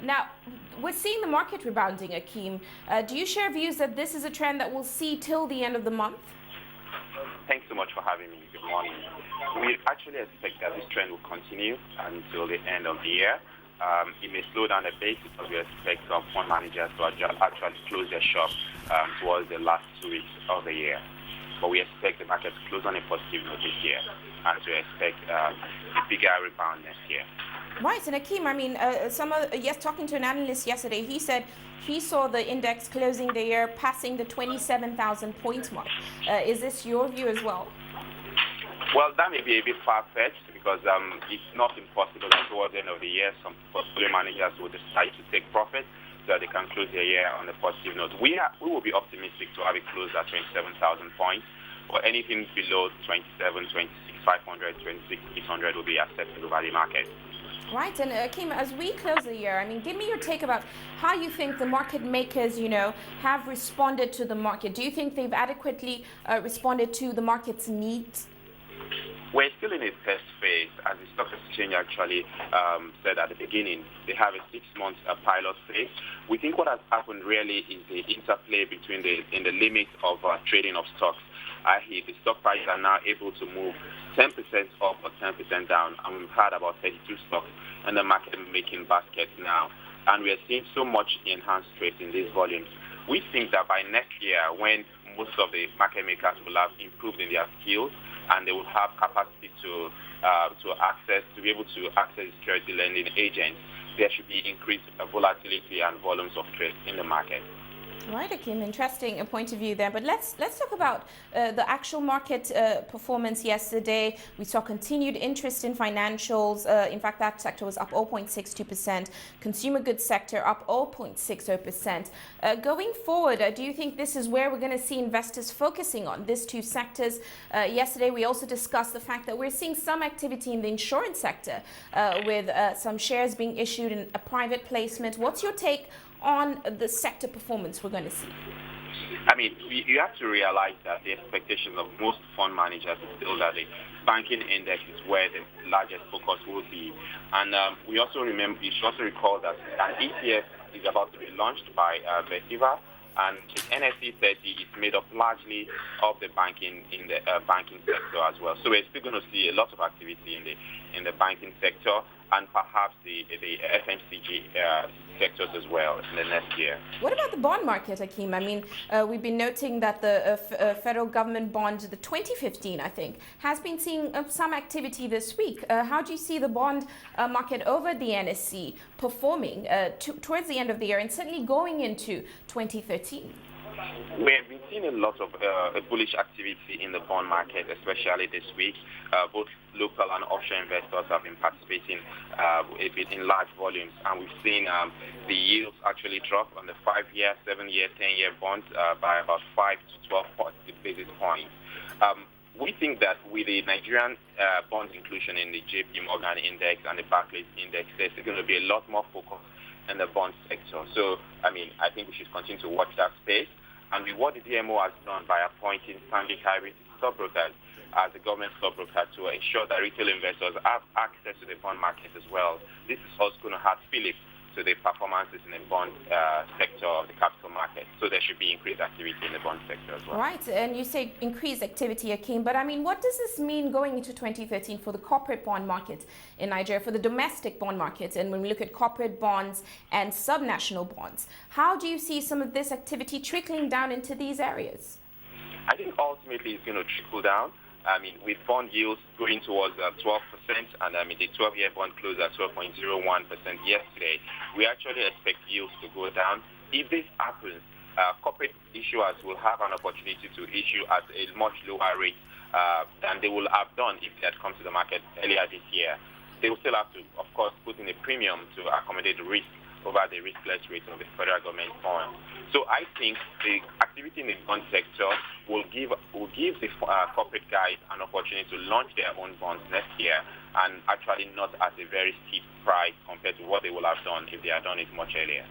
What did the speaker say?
Now, we're seeing the market rebounding, Akeem. Do you share views that this is a trend that we'll see till the end of the month? Thanks so much for having me. Good morning. We actually expect that this trend will continue until the end of the year. It may slow down a bit because we expect some fund managers to actually close their shop towards the last 2 weeks of the year. But we expect the market to close on a positive note this year, and to expect a bigger rebound next year. Right, and Akeem, I mean, talking to an analyst yesterday, he said he saw the index closing the year passing the 27,000 points mark. Is this your view as well? Well, that may be a bit far-fetched because it's not impossible that towards the end of the year, some portfolio managers will decide to take profit so that they can close their year on a positive note. We will be optimistic to have it closed at 27,000 points, or anything below 27, 26,500, 26,600 will be acceptable by the market. Right, and Akeem, as we close the year, I mean, give me your take about how you think the market makers, have responded to the market. Do you think they've adequately responded to the market's needs? We're still in a test phase, as the stock exchange actually said at the beginning. They have a 6-month pilot phase. We think what has happened really is the interplay between in the limits of trading of stocks. The stock prices are now able to move 10% up or 10% down, and we've had about 32 stocks in the market making baskets now. And we are seeing so much enhanced trade in these volumes. We think that by next year, when most of the market makers will have improved in their skills, and they will have capacity to be able to access security lending agents, there should be increased volatility and volumes of trade in the market. Right, Akeem, interesting point of view there. But let's talk about the actual market performance yesterday. We saw continued interest in financials. In fact, that sector was up 0.62%. Consumer goods sector up 0.60%. Going forward, do you think this is where we're going to see investors focusing on these two sectors? Yesterday, we also discussed the fact that we're seeing some activity in the insurance sector with some shares being issued in a private placement. What's your take on the sector performance we're going to see? I mean, you have to realize that the expectations of most fund managers is still that the banking index is where the largest focus will be. And you should also recall that an ETF is about to be launched by Vesiva, and the NSE 30 is made up largely of the banking sector as well. So we're still going to see a lot of activity in the banking sector, and perhaps the FMCG sectors as well in the next year. What about the bond market, Akeem? I mean, we've been noting that the federal government bond, the 2015, I think, has been seeing some activity this week. How do you see the bond market over the NSE performing towards the end of the year and certainly going into 2013? We've been seeing a lot of bullish activity in the bond market, especially this week. Both local and offshore investors have been participating a bit in large volumes, and we've seen the yields actually drop on the 5-year, 7-year, 10-year bonds by about 5 to 12 basis points. We think that with the Nigerian bonds inclusion in the JP Morgan index and the Barclays index, there's going to be a lot more focus in the bond sector. So, I mean, I think we should continue to watch that space. And with what the DMO has done by appointing Stanbic IBTC stockbrokers as the government stockbroker to ensure that retail investors have access to the bond market as well, this is also going to have fillip to the performances in the bond sector of the capital market. So there should be increased activity in the bond sector as well. Right, and you say increased activity, Akeem, but I mean, what does this mean going into 2013 for the corporate bond market in Nigeria, for the domestic bond market? And when we look at corporate bonds and subnational bonds, how do you see some of this activity trickling down into these areas? I think ultimately it's going to trickle down. I mean, with bond yields going towards 12%, and I mean, the 12-year bond closed at 12.01% yesterday, we actually expect yields to go down. If this happens, corporate issuers will have an opportunity to issue at a much lower rate than they will have done if they had come to the market earlier this year. They will still have to, of course, put in a premium to accommodate the risk over the riskless rate of the federal government funds. So I think the activity in the bond sector will give the corporate guys an opportunity to launch their own bonds next year, and actually not at a very steep price compared to what they would have done if they had done it much earlier.